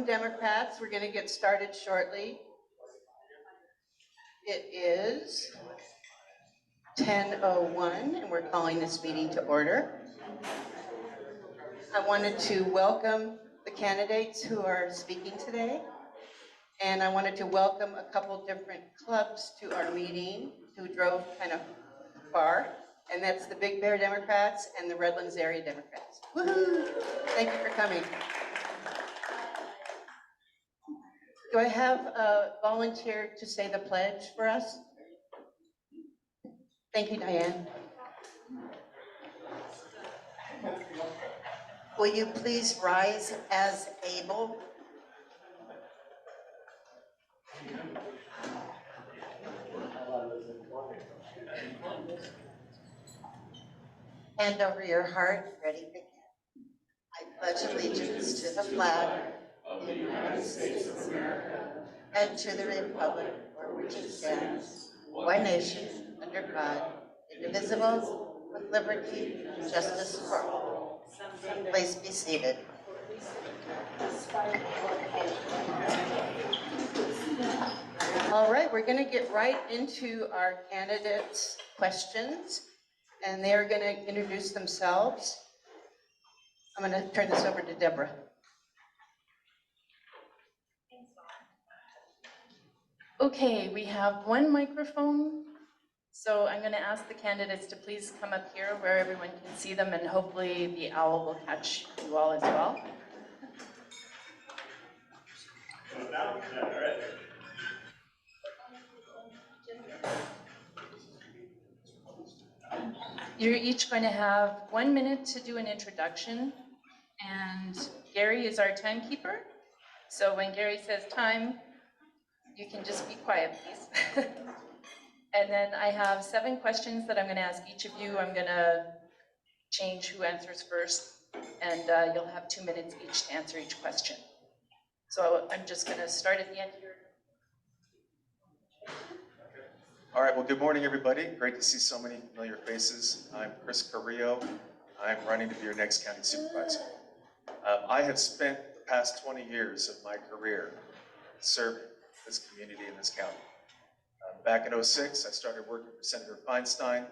Democrats. We're going to get started shortly. It is 10:01, and we're calling this meeting to order. I wanted to welcome the candidates who are speaking today, and I wanted to welcome a couple different clubs to our meeting who drove kind of far, and that's the Big Bear Democrats and the Redlands Area Democrats. Woohoo! Thank you for coming. Do I have a volunteer to say the pledge for us? Thank you, Diane. Will you please rise as able? Hand over your heart, ready, begin. I pledge allegiance to the flag of the United States of America and to the republic for which it stands, one nation, under God, indivisible, with liberty and justice for all. Please be seated. All right, we're going to get right into our candidates' questions, and they are going to introduce themselves. I'm going to turn this over to Deborah. Okay, we have one microphone, so I'm going to ask the candidates to please come up here where everyone can see them, and hopefully the owl will catch you all as well. You're each going to have 1 minute to do an introduction, and Gary is our timekeeper. So when Gary says time, you can just be quiet, please. And then I have 7 questions that I'm going to ask each of you. I'm going to change who answers first, and you'll have 2 minutes each to answer each question. So I'm just going to start at the end here. All right, well, good morning, everybody. Great to see so many familiar faces. I'm Chris Carrillo. I'm running to be your next county supervisor. I have spent the past 20 years of my career serving this community in this county. Back in '06, I started working for Senator Feinstein,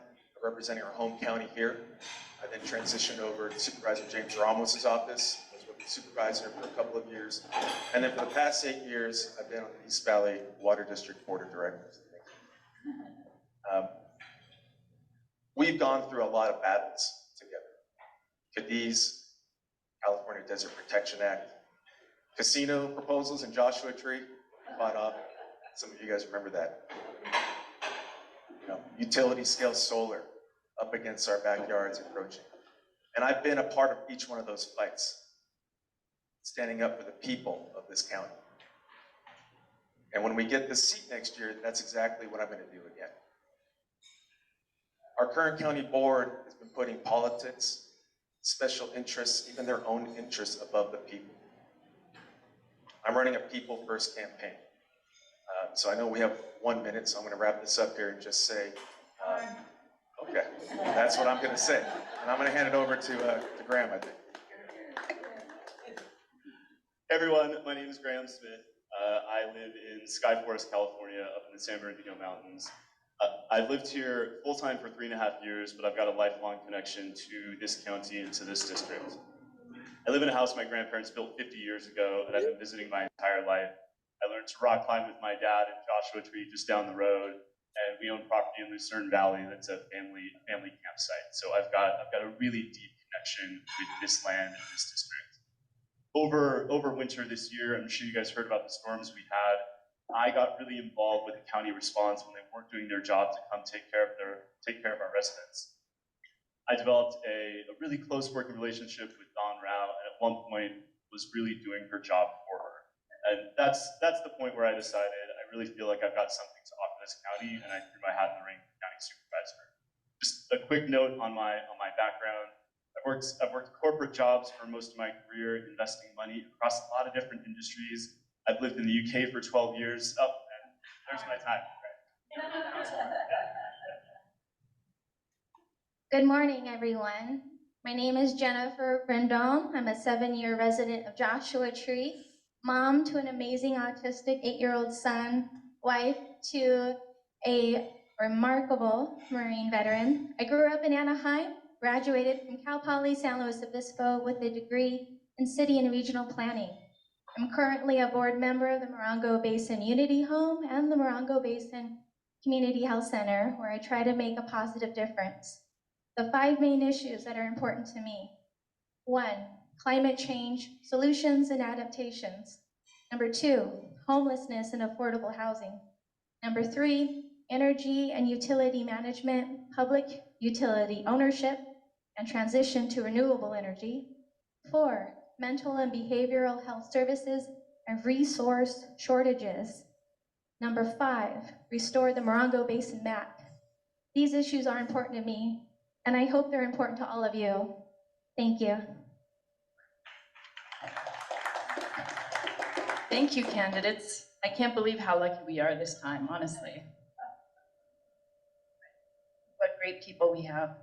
representing our home county here. I then transitioned over to Supervisor James Ramos' office. I was with the supervisor for a couple of years. And then for the past 8 years, I've been on the East Valley Water District Board of Directors. We've gone through a lot of battles together. Cadiz, California Desert Protection Act, casino proposals in Joshua Tree, fought off. Some of you guys remember that. Utility scale solar up against our backyards encroaching. And I've been a part of each one of those fights, standing up for the people of this county. And when we get this seat next year, that's exactly what I'm going to do again. Our current county board has been putting politics, special interests, even their own interests above the people. I'm running a people-first campaign. So I know we have 1 minute, so I'm going to wrap this up here and just say, okay, that's what I'm going to say. And I'm going to hand it over to Graham, I think. Hey everyone, my name is Graham Smith. I live in Skyforest, California, up in the San Bernardino Mountains. I've lived here full-time for 3.5 years, but I've got a lifelong connection to this county and to this district. I live in a house my grandparents built 50 years ago that I've been visiting my entire life. I learned to rock climb with my dad in Joshua Tree just down the road, and we own property in Lucerne Valley that's a family campsite. So I've got a really deep connection with this land and this district. Over winter this year, I'm sure you guys heard about the storms we had. I got really involved with the county response when they weren't doing their job to come take care of our residents. I developed a really close working relationship with Dawn Rao, and at one point was really doing her job for her. And that's the point where I decided I really feel like I've got something to offer this county, and I threw my hat in the ring for county supervisor. Just a quick note on my background. I've worked corporate jobs for most of my career, investing money across a lot of different industries. I've lived in the UK for 12 years. Oh, and there's my time. Good morning, everyone. My name is Jennifer Rendon. I'm a 7-year resident of Joshua Tree. mom to an amazing autistic 8-year-old son, wife to a remarkable Marine veteran. I grew up in Anaheim, graduated from Cal Poly San Luis Obispo with a degree in city and regional planning. I'm currently a board member of the Morongo Basin Unity Home and the Morongo Basin Community Health Center, where I try to make a positive difference. The 5 main issues that are important to me. 1, climate change, solutions and adaptations. Number 2, homelessness and affordable housing. Number 3, energy and utility management, public utility ownership, and transition to renewable energy. 4, mental and behavioral health services and resource shortages. Number 5, restore the Morongo Basin map. These issues are important to me, and I hope they're important to all of you. Thank you. Thank you, candidates. I can't believe how lucky we are this time, honestly. What great people we have.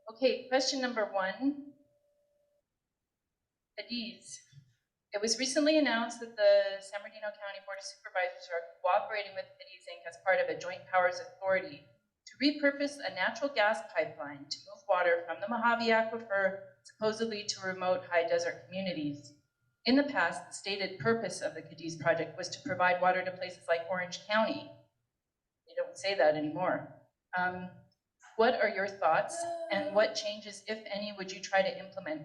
Okay, question number 1. Cadiz. It was recently announced that the San Bernardino County Board of Supervisors are cooperating with Cadiz Inc. as part of a joint powers authority to repurpose a natural gas pipeline to move water from the Mojave Aquifer supposedly to remote high desert communities. In the past, the stated purpose of the Cadiz project was to provide water to places like Orange County. They don't say that anymore. What are your thoughts, and what changes, if any, would you try to implement?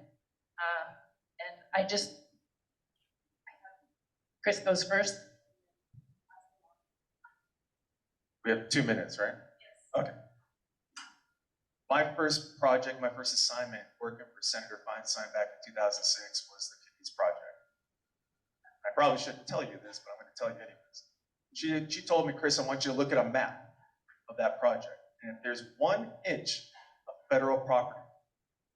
Chris goes first. We have 2 minutes, right? Okay. My first project, my first assignment working for Senator Feinstein back in 2006 was the Cadiz project. I probably shouldn't tell you this, but I'm going to tell you anyways. She told me, Chris, I want you to look at a map of that project. And if there's 1 inch of federal property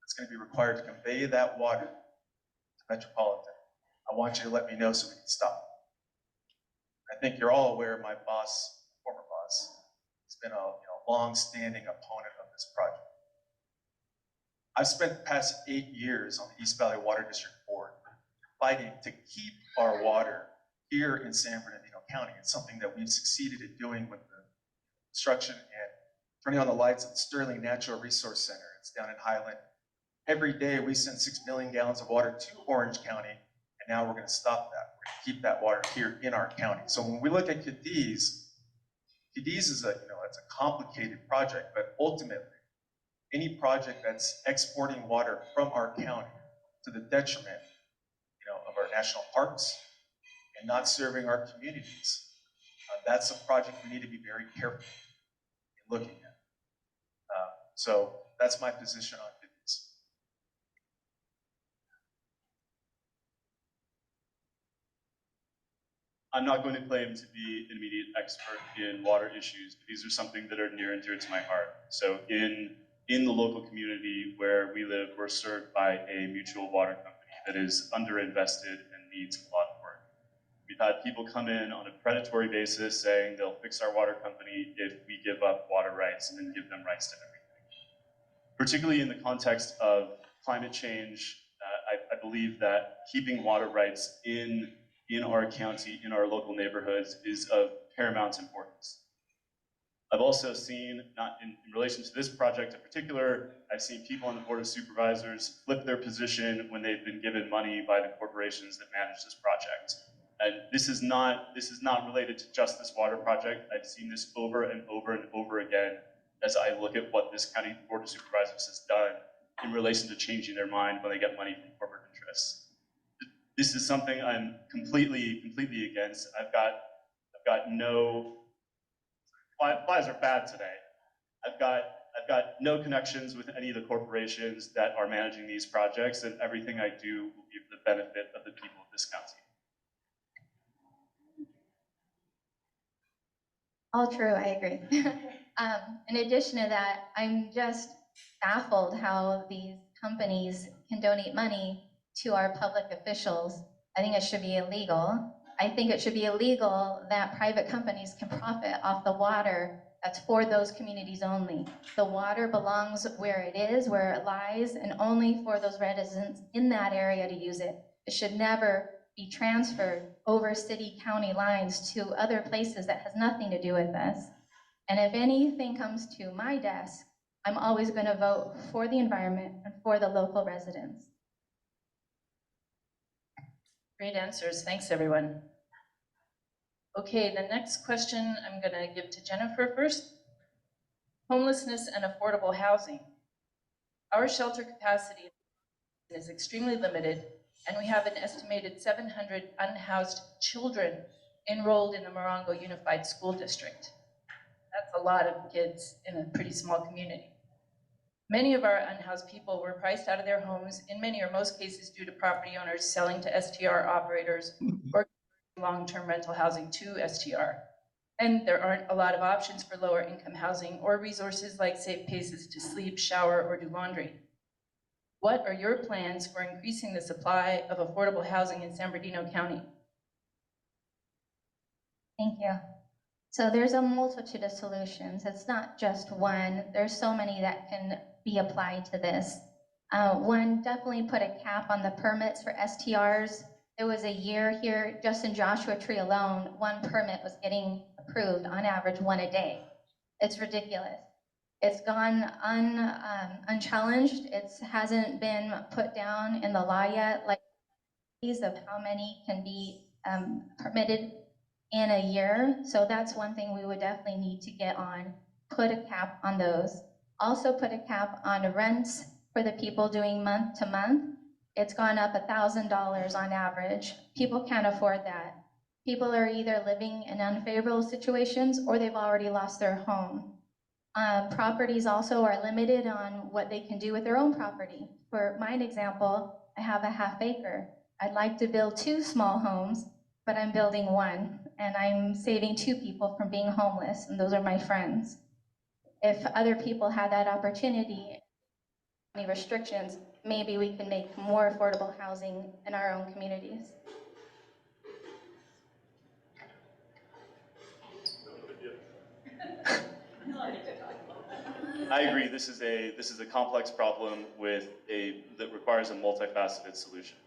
that's going to be required to convey that water to Metropolitan, I want you to let me know so we can stop. I think you're all aware my boss, former boss, has been a long-standing opponent of this project. I've spent the past 8 years on the East Valley Water District Board fighting to keep our water here in San Bernardino County. It's something that we've succeeded in doing with the construction and turning on the lights at the Sterling Natural Resource Center. It's down in Highland. Every day we send 6 million gallons of water to Orange County, and now we're going to stop that. We're going to keep that water here in our county. So when we look at Cadiz is it's a complicated project, but ultimately, any project that's exporting water from our county to the detriment, of our national parks and not serving our communities, that's a project we need to be very careful in looking at. So that's my position on Cadiz. I'm not going to claim to be an immediate expert in water issues, but these are something that are near and dear to my heart. So in the local community where we live, we're served by a mutual water company that is underinvested and needs a lot of work. We've had people come in on a predatory basis saying they'll fix our water company if we give up water rights and give them rights to everything. Particularly in the context of climate change, I believe that keeping water rights in our county, in our local neighborhoods, is of paramount importance. I've also seen, not in relation to this project in particular, I've seen people on the Board of Supervisors flip their position when they've been given money by the corporations that manage this project. And this is not related to just this water project. I've seen this over and over and over again as I look at what this county Board of Supervisors has done in relation to changing their mind when they get money from corporate interests. This is something I'm completely against. I've got no, flies are bad today. I've got no connections with any of the corporations that are managing these projects, and everything I do will be for the benefit of the people of this county. All true, I agree. In addition to that, I'm just baffled how these companies can donate money to our public officials. I think it should be illegal. I think it should be illegal that private companies can profit off the water that's for those communities only. The water belongs where it is, where it lies, and only for those residents in that area to use it. It should never be transferred over city county lines to other places that has nothing to do with this. And if anything comes to my desk, I'm always going to vote for the environment and for the local residents. Great answers. Thanks, everyone. Okay, the next question I'm going to give to Jennifer first. Homelessness and affordable housing. Our shelter capacity is extremely limited, and we have an estimated 700 unhoused children enrolled in the Morongo Unified School District. That's a lot of kids in a pretty small community. Many of our unhoused people were priced out of their homes, in many or most cases due to property owners selling to STR operators or long-term rental housing to STR. And there aren't a lot of options for lower income housing or resources like safe places to sleep, shower, or do laundry. What are your plans for increasing the supply of affordable housing in San Bernardino County? Thank you. So there's a multitude of solutions. It's not just one. There's so many that can be applied to this. One, definitely put a cap on the permits for STRs. There was a year here, just in Joshua Tree alone, one permit was getting approved, on average, one a day. It's ridiculous. It's gone unchallenged. It hasn't been put down in the law yet, like of how many can be permitted in a year. So that's one thing we would definitely need to get on, put a cap on those. Also put a cap on rents for the people doing month to month. It's gone up $1,000 on average. People can't afford that. People are either living in unfavorable situations or they've already lost their home. Properties also are limited on what they can do with their own property. For my example, I have a half acre. I'd like to build 2 small homes, but I'm building 1, and I'm saving 2 people from being homeless, and those are my friends. If other people had that opportunity, any restrictions, maybe we can make more affordable housing in our own communities. I agree. This is a complex problem that requires a multifaceted solution.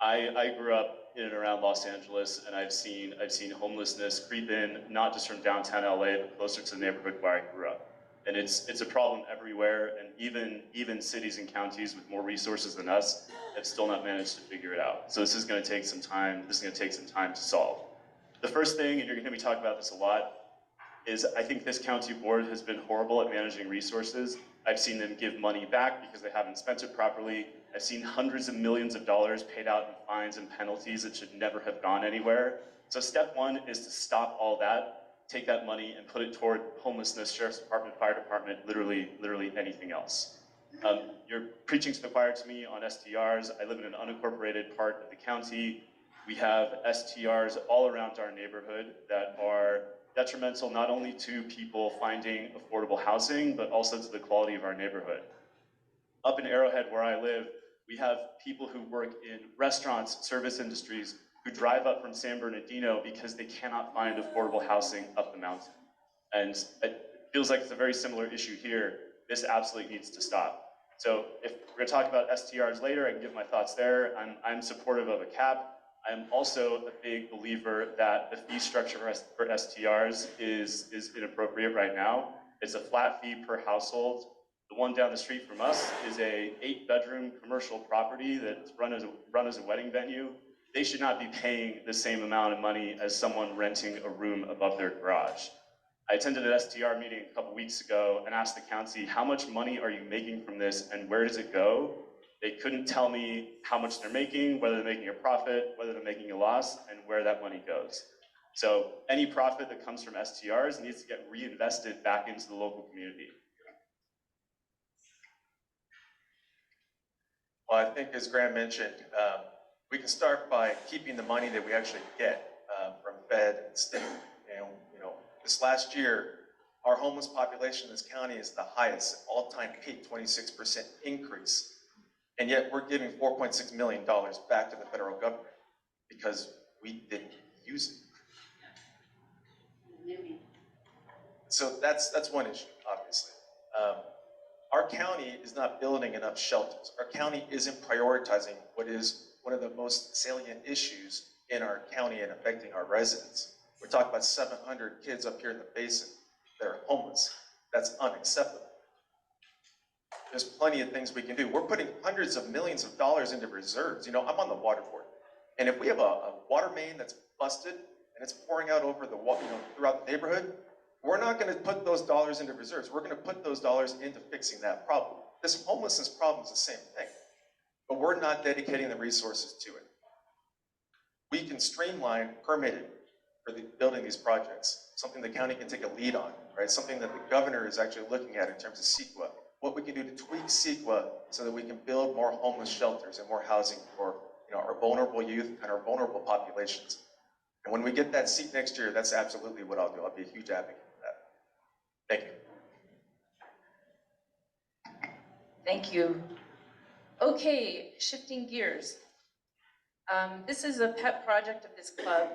I grew up in and around Los Angeles, and I've seen homelessness creep in, not just from downtown LA, but closer to the neighborhood where I grew up. And it's a problem everywhere, and even cities and counties with more resources than us have still not managed to figure it out. So this is going to take some time. This is going to take some time to solve. The first thing, and you're going to hear me talk about this a lot, is I think this county board has been horrible at managing resources. I've seen them give money back because they haven't spent it properly. I've seen hundreds of millions of dollars paid out in fines and penalties that should never have gone anywhere. So step 1 is to stop all that, take that money and put it toward homelessness, sheriff's department, fire department, literally anything else. You're preaching to the choir to me on STRs. I live in an unincorporated part of the county. We have STRs all around our neighborhood that are detrimental not only to people finding affordable housing, but also to the quality of our neighborhood. Up in Arrowhead, where I live, we have people who work in restaurants, service industries, who drive up from San Bernardino because they cannot find affordable housing up the mountain. And it feels like it's a very similar issue here. This absolutely needs to stop. So if we're going to talk about STRs later, I can give my thoughts there. I'm supportive of a cap. I'm also a big believer that the fee structure for STRs is inappropriate right now. It's a flat fee per household. The one down the street from us is a 8-bedroom commercial property that's run as a wedding venue. They should not be paying the same amount of money as someone renting a room above their garage. I attended an STR meeting a couple weeks ago and asked the county, how much money are you making from this and where does it go? They couldn't tell me how much they're making, whether they're making a profit, whether they're making a loss, and where that money goes. So any profit that comes from STRs needs to get reinvested back into the local community. Well, I think as Graham mentioned, we can start by keeping the money that we actually get from Fed and state. And this last year, our homeless population in this county is the highest, all-time peak, 26% increase. And yet we're giving $4.6 million back to the federal government because we didn't use it. So that's one issue, obviously. Our county is not building enough shelters. Our county isn't prioritizing what is one of the most salient issues in our county and affecting our residents. We're talking about 700 kids up here in the basin that are homeless. That's unacceptable. There's plenty of things we can do. We're putting hundreds of millions of dollars into reserves. You know, I'm on the water board. And if we have a water main that's busted and it's pouring out over the throughout the neighborhood, we're not going to put those dollars into reserves. We're going to put those dollars into fixing that problem. This homelessness problem is the same thing, but we're not dedicating the resources to it. We can streamline permitting for building these projects, something the county can take a lead on, right? Something that the governor is actually looking at in terms of CEQA. What we can do to tweak CEQA so that we can build more homeless shelters and more housing for our vulnerable youth and our vulnerable populations. And when we get that seat next year, that's absolutely what I'll do. I'll be a huge advocate for that. Thank you. Thank you. Okay, shifting gears. This is a pet project of this club,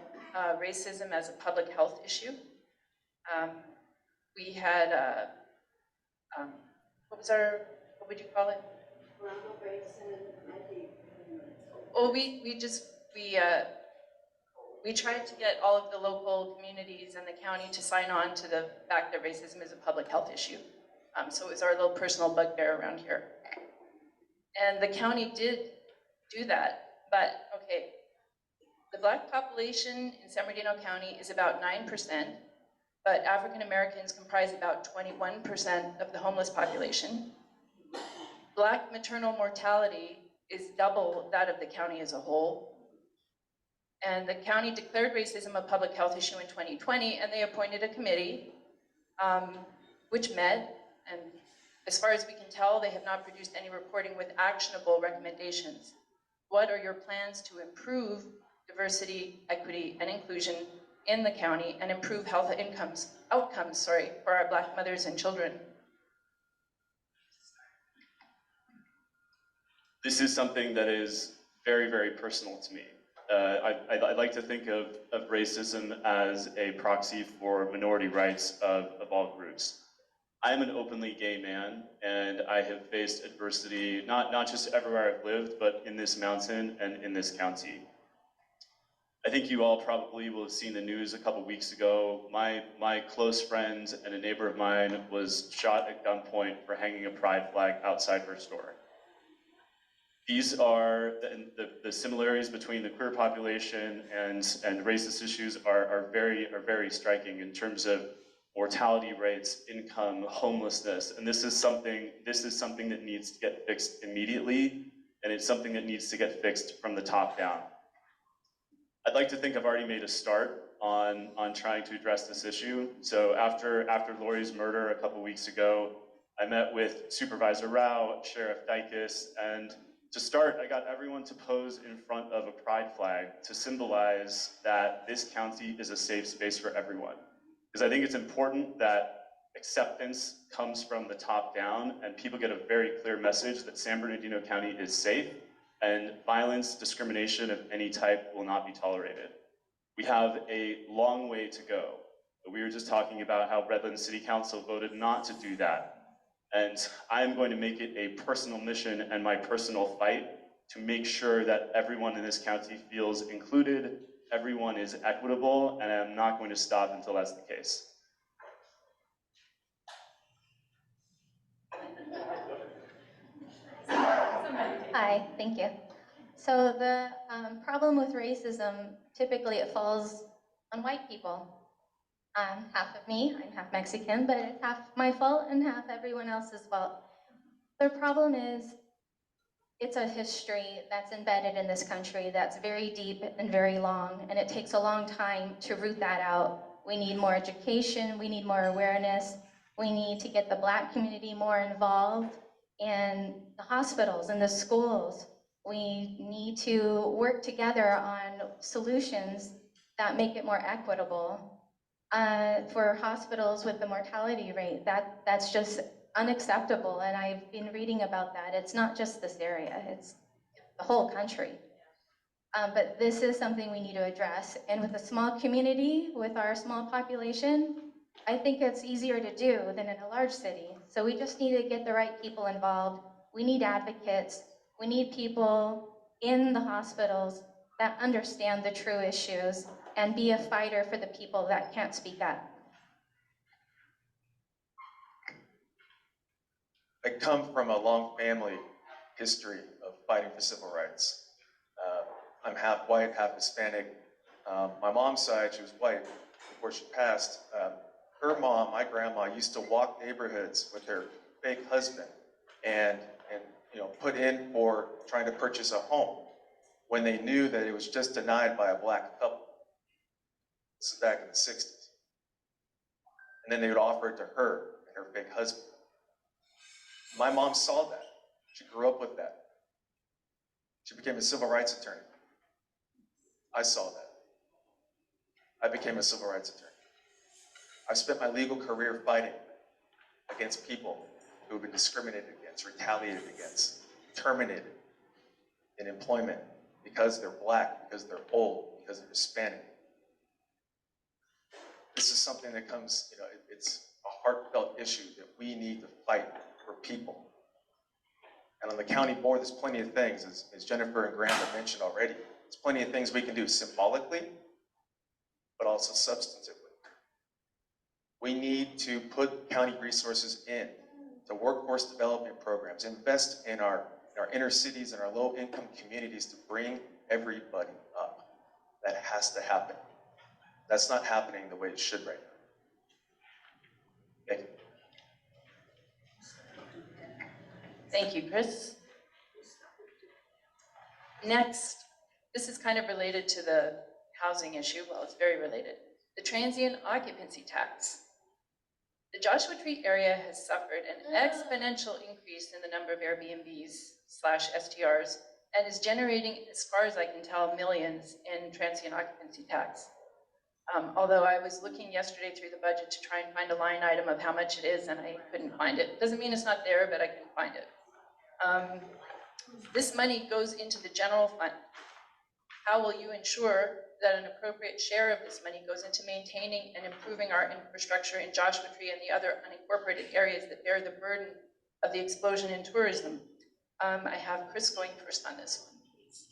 racism as a public health issue. We had, what would you call it? Morongo Basin, Oh, we tried to get all of the local communities and the county to sign on to the fact that racism is a public health issue. So it was our little personal bugbear around here. And the county did do that, but okay. The Black population in San Bernardino County is about 9%, but African Americans comprise about 21% of the homeless population. Black maternal mortality is double that of the county as a whole. And the county declared racism a public health issue in 2020, and they appointed a committee which met, and as far as we can tell, they have not produced any reporting with actionable recommendations. What are your plans to improve diversity, equity, and inclusion in the county and improve health outcomes for our Black mothers and children? This is something that is very, very personal to me. I like to think of racism as a proxy for minority rights of all groups. I am an openly gay man, and I have faced adversity, not just everywhere I've lived, but in this mountain and in this county. I think you all probably will have seen the news a couple weeks ago. My close friend and a neighbor of mine was shot at gunpoint for hanging a pride flag outside her store. These are the similarities between the queer population and racist issues are very striking in terms of mortality rates, income, homelessness, and this is something that needs to get fixed immediately, and it's something that needs to get fixed from the top down. I'd like to think I've already made a start on trying to address this issue. So after Lori's murder a couple weeks ago, I met with Supervisor Rao, Sheriff Dykes, and to start, I got everyone to pose in front of a pride flag to symbolize that this county is a safe space for everyone. Because I think it's important that acceptance comes from the top down and people get a very clear message that San Bernardino County is safe and violence, discrimination of any type will not be tolerated. We have a long way to go. We were just talking about how Redland City Council voted not to do that. And I'm going to make it a personal mission and my personal fight to make sure that everyone in this county feels included, everyone is equitable, and I'm not going to stop until that's the case. Hi, thank you. So the problem with racism, typically it falls on white people. Half of me, I'm half Mexican, but it's half my fault and half everyone else's fault. The problem is, it's a history that's embedded in this country that's very deep and very long, and it takes a long time to root that out. We need more education, we need more awareness, we need to get the Black community more involved in the hospitals and the schools. We need to work together on solutions that make it more equitable. For hospitals with the mortality rate, that's just unacceptable, and I've been reading about that. It's not just this area, it's the whole country. But this is something we need to address, and with a small community, with our small population, I think it's easier to do than in a large city. So we just need to get the right people involved. We need advocates. We need people in the hospitals that understand the true issues and be a fighter for the people that can't speak up. I come from a long family history of fighting for civil rights. I'm half white, half Hispanic. My mom's side, she was white before she passed. Her mom, my grandma, used to walk neighborhoods with her fake husband and put in for trying to purchase a home when they knew that it was just denied by a black couple. This is back in the 60s. And then they would offer it to her and her fake husband. My mom saw that. She grew up with that. She became a civil rights attorney. I saw that. I became a civil rights attorney. I spent my legal career fighting against people who have been discriminated against, retaliated against, terminated in employment because they're black, because they're old, because they're Hispanic. This is something that comes, it's a heartfelt issue that we need to fight for people. And on the county board, there's plenty of things, as Jennifer and Graham have mentioned already. There's plenty of things we can do symbolically, but also substantively. We need to put county resources in to workforce development programs, invest in our inner cities and our low-income communities to bring everybody up. That has to happen. That's not happening the way it should right now. Thank you. Thank you, Chris. Next, this is kind of related to the housing issue. Well, it's very related. The transient occupancy tax. The Joshua Tree area has suffered an exponential increase in the number of Airbnbs/STRs and is generating, as far as I can tell, millions in transient occupancy tax. Although I was looking yesterday through the budget to try and find a line item of how much it is, and I couldn't find it. Doesn't mean it's not there, but I couldn't find it. This money goes into the general fund. How will you ensure that an appropriate share of this money goes into maintaining and improving our infrastructure in Joshua Tree and the other unincorporated areas that bear the burden of the explosion in tourism? I have Chris going first on this one, please.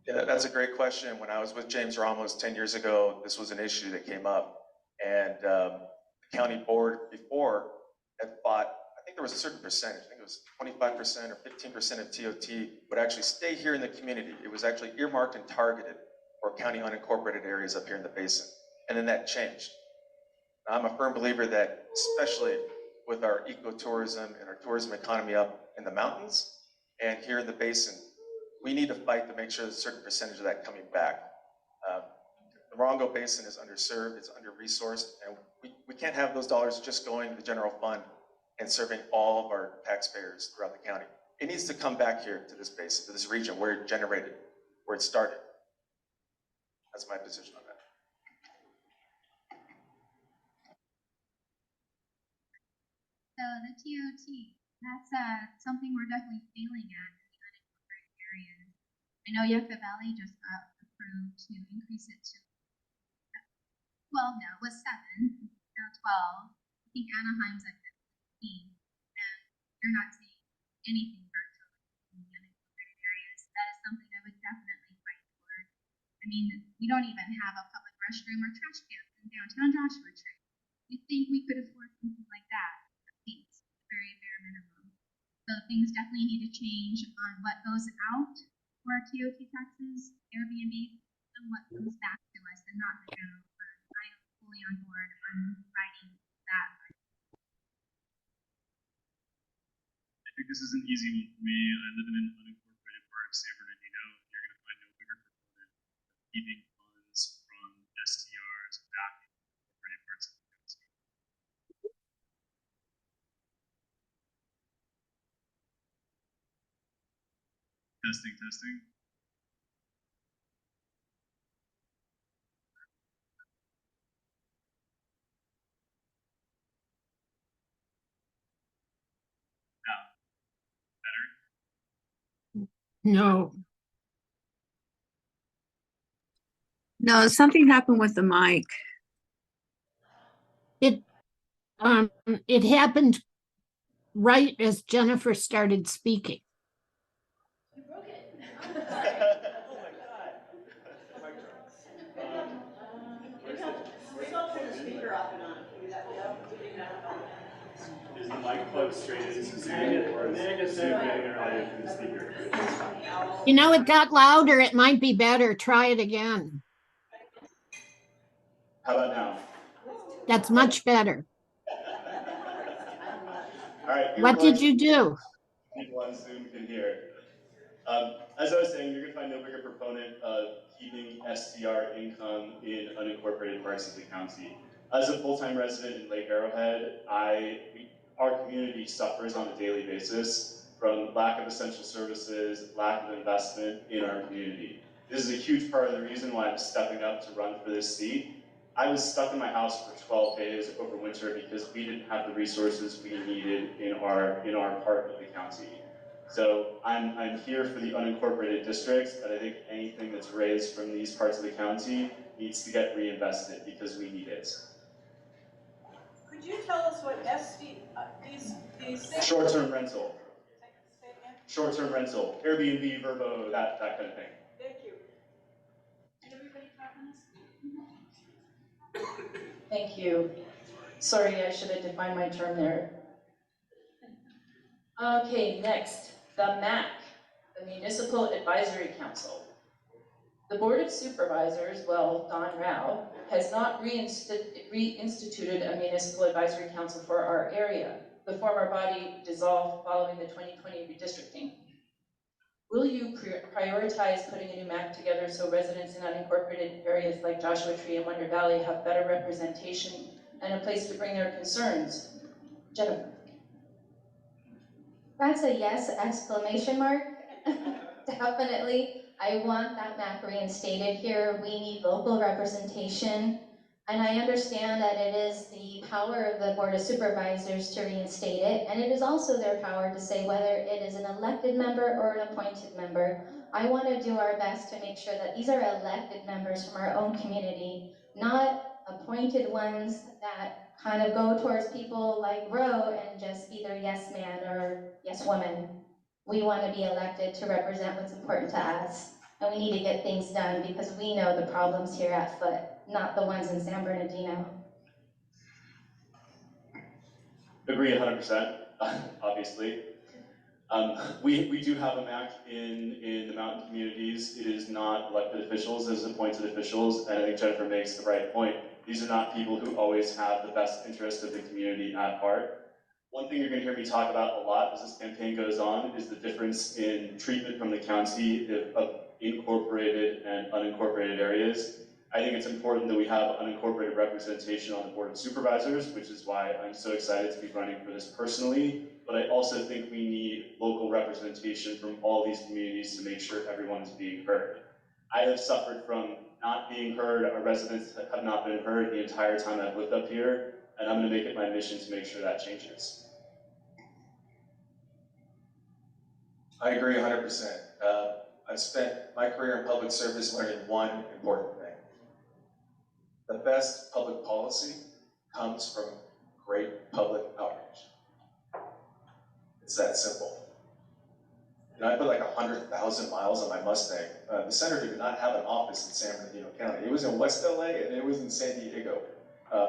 Yeah, that's a great question. When I was with James Ramos 10 years ago, this was an issue that came up. And the county board before had fought, I think there was a certain percentage, I think it was 25% or 15% of TOT would actually stay here in the community. It was actually earmarked and targeted for county unincorporated areas up here in the basin. And then that changed. Now, I'm a firm believer that, especially with our ecotourism and our tourism economy up in the mountains and here in the basin, we need to fight to make sure there's a certain percentage of that coming back. The Morongo Basin is underserved, it's under-resourced, and we can't have those dollars just going to the general fund and serving all of our taxpayers throughout the county. It needs to come back here to this basin, to this region where it generated, where it started. That's my position on that. So the TOT, that's something we're definitely failing at in the unincorporated areas. I know Yucca Valley just got approved to increase it to 12 now, it was 7, now 12. I think Anaheim's at 15, and you're not seeing anything virtually in the unincorporated areas. That is something I would definitely fight for. I mean, we don't even have a public restroom or trash cans in downtown Joshua Tree. You'd think we could afford something like that, at least, very bare minimum. So things definitely need to change on what goes out for our TOT taxes, Airbnb, and what comes back to us, and not the general fund. I am fully on board on fighting that. I think this is an easy one for me. I live in an unincorporated part of San Bernardino. You're going to find no bigger proponent of keeping funds from STRs back in incorporated parts of the county. Testing, testing. No. No, something happened with the mic. It happened right as Jennifer started speaking. Is the mic plugged straight into Zoom, or is Zoom getting your audio from the speaker? You know, it got louder. It might be better. Try it again. How about now? That's much better. All right. What did you do? People on Zoom can hear. As I was saying, you're going to find no bigger proponent of keeping STR income in unincorporated parts of the county. As a full-time resident in Lake Arrowhead, our community suffers on a daily basis from lack of essential services, lack of investment in our community. This is a huge part of the reason why I'm stepping up to run for this seat. I was stuck in my house for 12 days over winter because we didn't have the resources we needed in our part of the county. So I'm here for the unincorporated districts, and I think anything that's raised from these parts of the county needs to get reinvested because we need it. Could you tell us what these things? Short-term rental. Short-term rental, Airbnb, Verbo, that kind of thing. Thank you. Did everybody talk on this? Thank you. Sorry, I should have defined my term there. Okay, next, the MAC, the Municipal Advisory Council. The Board of Supervisors, well, Don Rao, has not reinstituted a Municipal Advisory Council for our area. The former body dissolved following the 2020 redistricting. Will you prioritize putting a new MAC together so residents in unincorporated areas like Joshua Tree and Wonder Valley have better representation and a place to bring their concerns? Jennifer. That's a yes, exclamation mark. Definitely. I want that MAC reinstated here. We need local representation. And I understand that it is the power of the Board of Supervisors to reinstate it. And it is also their power to say whether it is an elected member or an appointed member. I want to do our best to make sure that these are elected members from our own community, not appointed ones that kind of go towards people like Roe and just be their yes man or yes woman. We want to be elected to represent what's important to us. And we need to get things done because we know the problems here at foot, not the ones in San Bernardino. Agree 100%, obviously. We do have a MAC in the mountain communities. It is not elected officials, it is appointed officials, and I think Jennifer makes the right point. These are not people who always have the best interest of the community at heart. One thing you're going to hear me talk about a lot as this campaign goes on is the difference in treatment from the county of incorporated and unincorporated areas. I think it's important that we have unincorporated representation on the Board of Supervisors, which is why I'm so excited to be running for this personally. But I also think we need local representation from all these communities to make sure everyone is being heard. I have suffered from not being heard. Our residents have not been heard the entire time I've lived up here, and I'm going to make it my mission to make sure that changes. I agree 100%. I've spent my career in public service learning one important thing. The best public policy comes from great public outreach. It's that simple. You know, I put like 100,000 miles on my Mustang. The senator did not have an office in San Bernardino County. It was in West LA and it was in San Diego.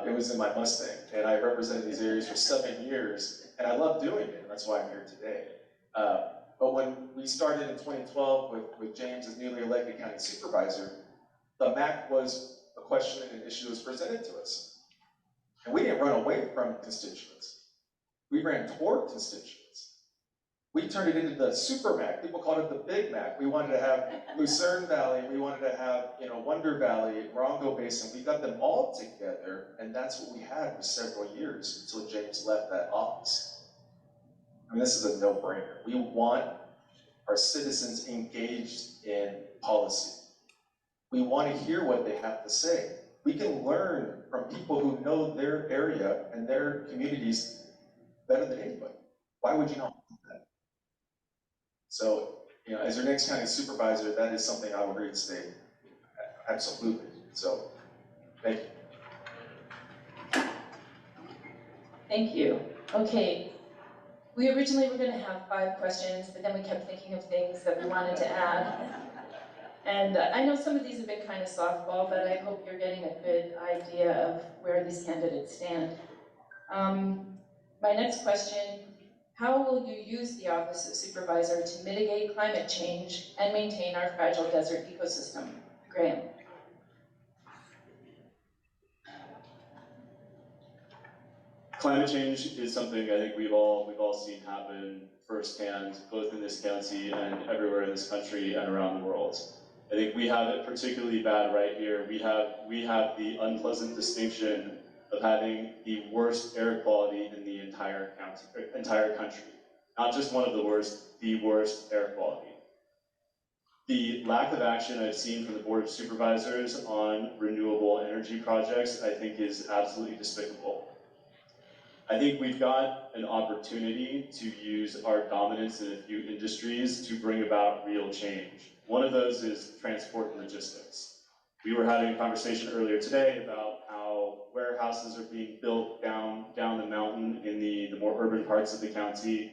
It was in my Mustang. And I represented these areas for 7 years and I love doing it. And that's why I'm here today. But when we started in 2012 with James as newly elected county supervisor, the MAC was a question and an issue that was presented to us. And we didn't run away from constituents. We ran toward constituents. We turned it into the super MAC. People called it the Big Mac. We wanted to have Lucerne Valley. We wanted to have, Wonder Valley, Morongo Basin. We got them all together, and that's what we had for several years until James left that office. I mean, this is a no-brainer. We want our citizens engaged in policy. We want to hear what they have to say. We can learn from people who know their area and their communities better than anybody. Why would you not do that? So, as your next county supervisor, that is something I will reinstate. Absolutely. So, thank you. Thank you. Okay. We originally were going to have 5 questions, but then we kept thinking of things that we wanted to add. And I know some of these have been kind of softball, but I hope you're getting a good idea of where these candidates stand. My next question, how will you use the Office of Supervisor to mitigate climate change and maintain our fragile desert ecosystem? Graham. Climate change is something I think we've all seen happen firsthand, both in this county and everywhere in this country and around the world. I think we have it particularly bad right here. We have the unpleasant distinction of having the worst air quality in the entire country. Not just one of the worst, the worst air quality. The lack of action I've seen from the Board of Supervisors on renewable energy projects, I think, is absolutely despicable. I think we've got an opportunity to use our dominance in a few industries to bring about real change. One of those is transport and logistics. We were having a conversation earlier today about how warehouses are being built down the mountain in the more urban parts of the county.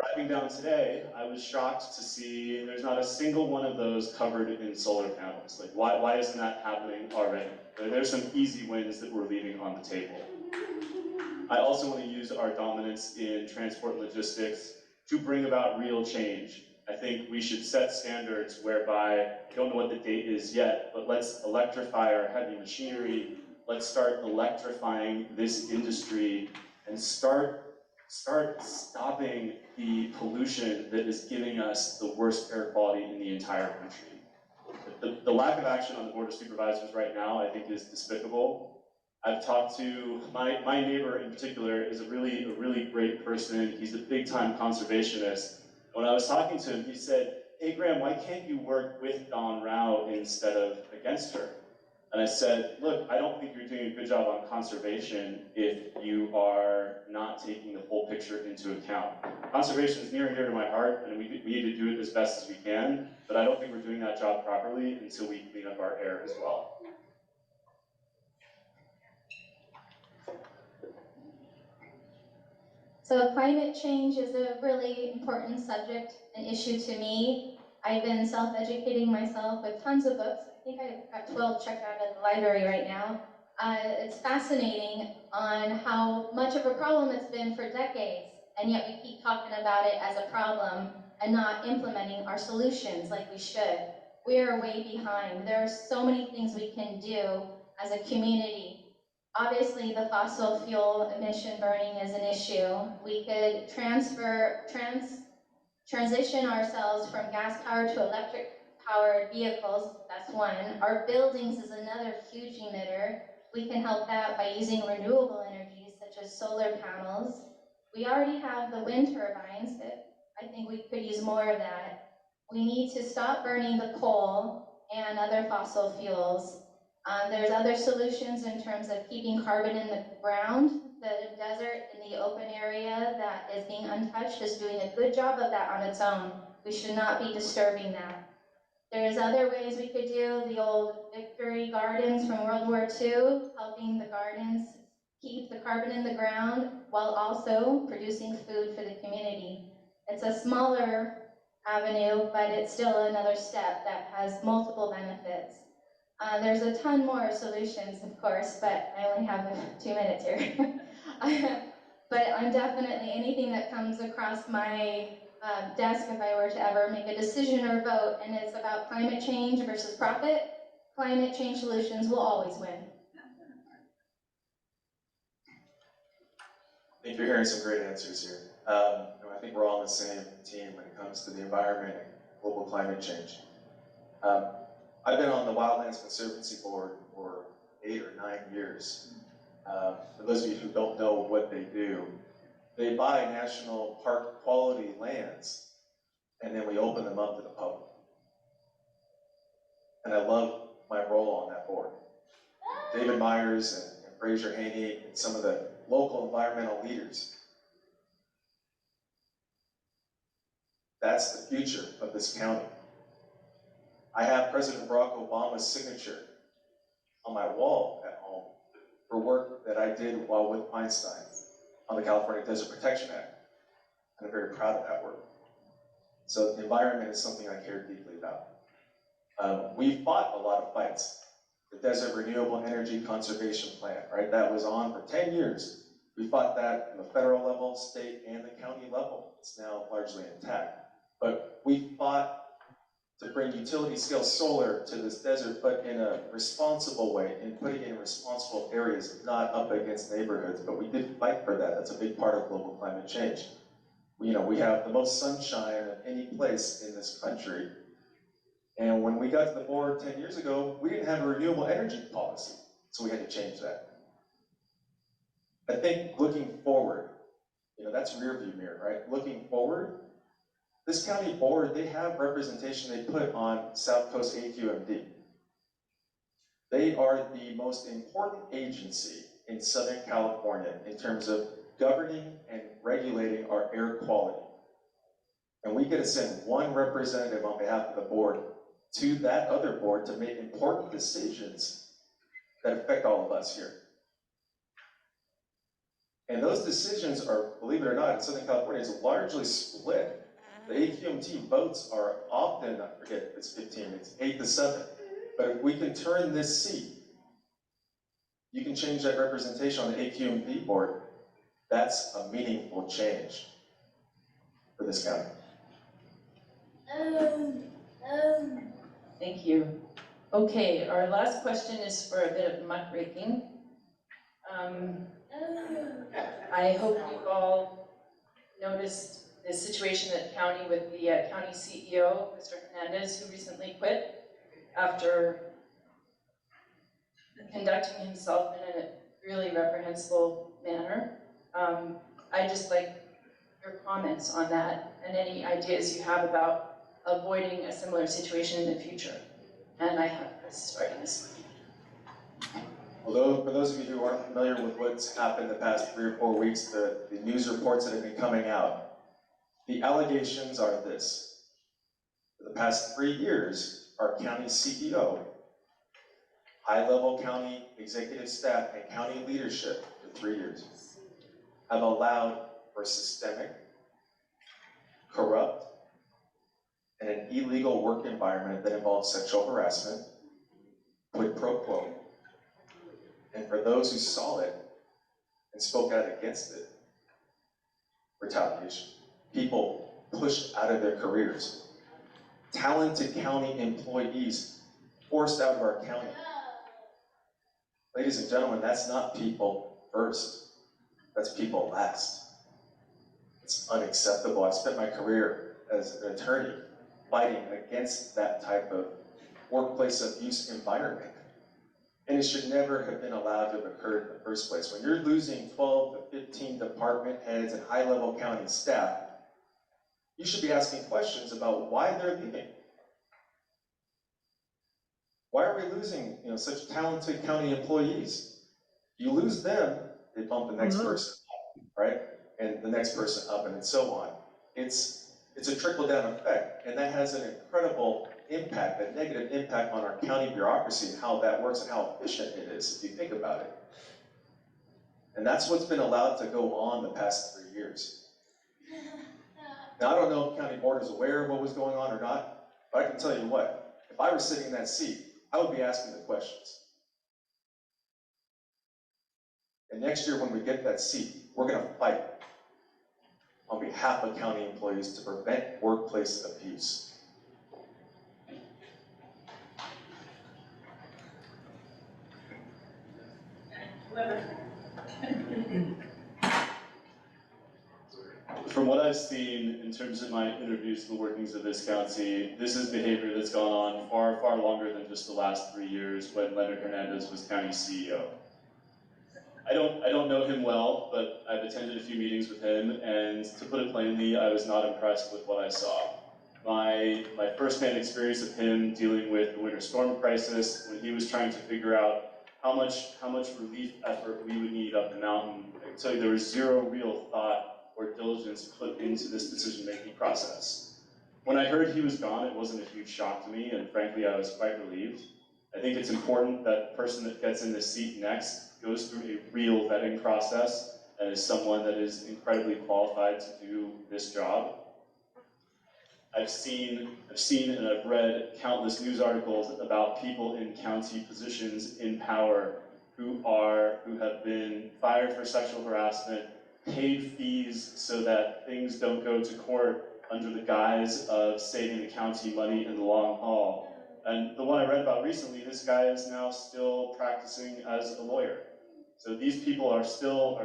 Driving down today, I was shocked to see there's not a single one of those covered in solar panels. Like, why isn't that happening already? There's some easy wins that we're leaving on the table. I also want to use our dominance in transport and logistics to bring about real change. I think we should set standards whereby, I don't know what the date is yet, but let's electrify our heavy machinery. Let's start electrifying this industry and start stopping the pollution that is giving us the worst air quality in the entire country. The lack of action on the Board of Supervisors right now, I think, is despicable. I've talked to, my neighbor in particular is a really great person. He's a big-time conservationist. When I was talking to him, he said, "Hey Graham, why can't you work with Dawn Rao instead of against her?" And I said, "Look, I don't think you're doing a good job on conservation if you are not taking the whole picture into account. Conservation is near and dear to my heart, and we need to do it as best as we can, but I don't think we're doing that job properly until we clean up our air as well." So climate change is a really important subject and issue to me. I've been self-educating myself with tons of books. I think I've got 12 checked out at the library right now. It's fascinating on how much of a problem it's been for decades, and yet we keep talking about it as a problem and not implementing our solutions like we should. We are way behind. There are so many things we can do as a community. Obviously, the fossil fuel emission burning is an issue. We could transition ourselves from gas-powered to electric-powered vehicles. That's one. Our buildings is another huge emitter. We can help that by using renewable energies such as solar panels. We already have the wind turbines, but I think we could use more of that. We need to stop burning the coal and other fossil fuels. There's other solutions in terms of keeping carbon in the ground. The desert in the open area that is being untouched is doing a good job of that on its own. We should not be disturbing that. There's other ways we could do the old Victory Gardens from World War II, helping the gardens keep the carbon in the ground while also producing food for the community. It's a smaller avenue, but it's still another step that has multiple benefits. There's a ton more solutions, of course, but I only have 2 minutes here. But I'm definitely, anything that comes across my desk, if I were to ever make a decision or vote, and it's about climate change versus profit, climate change solutions will always win. I think you're hearing some great answers here. I think we're all on the same team when it comes to the environment and global climate change. I've been on the Wildlands Conservancy Board for 8 or 9 years. For those of you who don't know what they do, they buy national park quality lands and then we open them up to the public. And I love my role on that board. David Myers and Fraser Haney and some of the local environmental leaders. That's the future of this county. I have President Barack Obama's signature on my wall at home for work that I did while with Einstein on the California Desert Protection Act. And I'm very proud of that work. So the environment is something I care deeply about. We fought a lot of fights. The Desert Renewable Energy Conservation Plan, right? That was on for 10 years. We fought that on the federal level, state, and the county level. It's now largely intact. But we fought to bring utility scale solar to this desert, but in a responsible way, and putting it in responsible areas, not up against neighborhoods. But we did fight for that. That's a big part of global climate change. We have the most sunshine of any place in this country. And when we got to the board 10 years ago, we didn't have a renewable energy policy. So we had to change that. I think looking forward, that's rear view mirror, right? Looking forward, this county board, they have representation they put on South Coast AQMD. They are the most important agency in Southern California in terms of governing and regulating our air quality. And we get to send one representative on behalf of the board to that other board to make important decisions that affect all of us here. And those decisions are, believe it or not, in Southern California, is largely split. The AQMT votes are often, I forget if it's 15, it's 8-7. But if we can turn this seat, you can change that representation on the AQMT board. That's a meaningful change for this county. Thank you. Okay, our last question is for a bit of muckraking. I hope you've all noticed the situation at county with the county CEO, Mr. Hernandez, who recently quit after conducting himself in a really reprehensible manner. I'd just like your comments on that and any ideas you have about avoiding a similar situation in the future. And I have Chris starting this one. Although, for those of you who aren't familiar with what's happened the past 3 or 4 weeks, the news reports that have been coming out, the allegations are this. For the past 3 years, our county CEO, high-level county executive staff, and county leadership for 3 years have allowed for systemic, corrupt, and an illegal work environment that involves sexual harassment, quid pro quo, and for those who saw it and spoke out against it, retaliation. People pushed out of their careers. Talented county employees forced out of our county. Ladies and gentlemen, that's not people first. That's people last. It's unacceptable. I spent my career as an attorney fighting against that type of workplace abuse environment. And it should never have been allowed to have occurred in the first place. When you're losing 12 to 15 department heads and high-level county staff, you should be asking questions about why they're leaving. Why are we losing such talented county employees? You lose them, they bump the next person up, right? And the next person up, and so on. It's a trickle-down effect, and that has an incredible impact, a negative impact on our county bureaucracy and how that works and how efficient it is, if you think about it. And that's what's been allowed to go on the past 3 years. Now, I don't know if county board is aware of what was going on or not, but I can tell you what, if I were sitting in that seat, I would be asking the questions. And next year when we get that seat, we're gonna fight on behalf of county employees to prevent workplace abuse. From what I've seen in terms of my interviews and the workings of this county, this is behavior that's gone on far, far longer than just the last 3 years when Leonard Hernandez was county CEO. I don't know him well, but I've attended a few meetings with him, and to put it plainly, I was not impressed with what I saw. My first-hand experience of him dealing with the winter storm crisis, when he was trying to figure out how much relief effort we would need up the mountain, I can tell you there was zero real thought or diligence put into this decision-making process. When I heard he was gone, it wasn't a huge shock to me, and frankly, I was quite relieved. I think it's important that the person that gets in this seat next goes through a real vetting process and is someone that is incredibly qualified to do this job. I've seen and I've read countless news articles about people in county positions in power who have been fired for sexual harassment, paid fees so that things don't go to court under the guise of saving the county money in the long haul. And the one I read about recently, this guy is now still practicing as a lawyer. So these people are still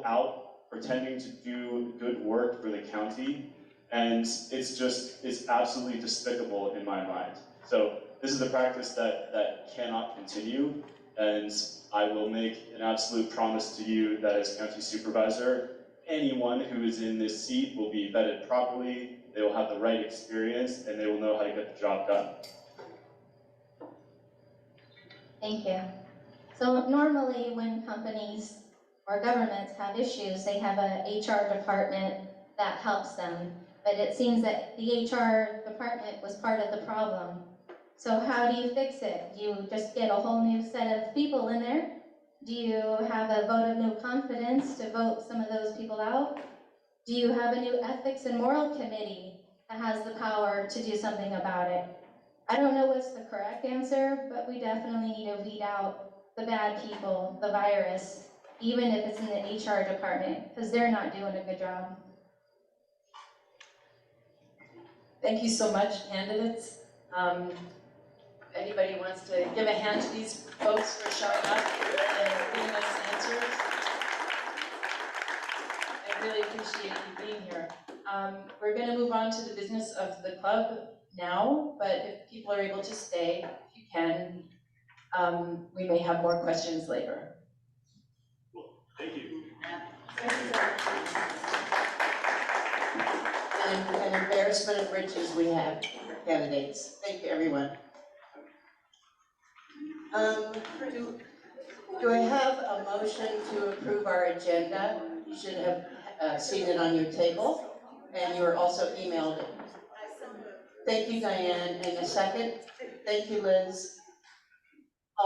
out pretending to do good work for the county, and it's absolutely despicable in my mind. So this is a practice that cannot continue, and I will make an absolute promise to you that as county supervisor, anyone who is in this seat will be vetted properly, they will have the right experience, and they will know how to get the job done. Thank you. So normally when companies or governments have issues, they have a HR department that helps them. But it seems that the HR department was part of the problem. So how do you fix it? Do you just get a whole new set of people in there? Do you have a vote of no confidence to vote some of those people out? Do you have a new ethics and moral committee that has the power to do something about it? I don't know what's the correct answer, but we definitely need to weed out the bad people, the virus, even if it's in the HR department, because they're not doing a good job. Thank you so much, candidates. If anybody wants to give a hand to these folks for showing up and giving us answers. I really appreciate you being here. We're going to move on to the business of the club now, but if people are able to stay, if you can, we may have more questions later. Cool. Thank you. And an embarrassment of riches we have for candidates. Thank you, everyone. Do I have a motion to approve our agenda? You should have seen it on your table, and you were also emailed it. Thank you, Diane. And a second? Thank you, Liz.